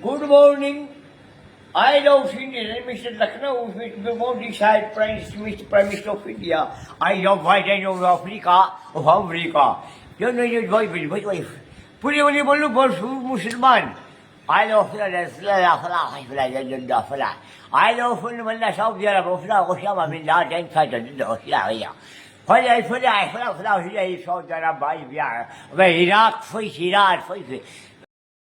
Good morning. I love India. Mr. Lucknow, Mr. Modi Sahib, Mr. Prime Minister of India. I love white and of Africa, of Africa. You know your wife. Puri wali bolu borsu Musliman. I love I love Mullah Saudi Arabia, Osama bin Laden, Qatar, فلا Saudi Arabia, Iraq, Iraq,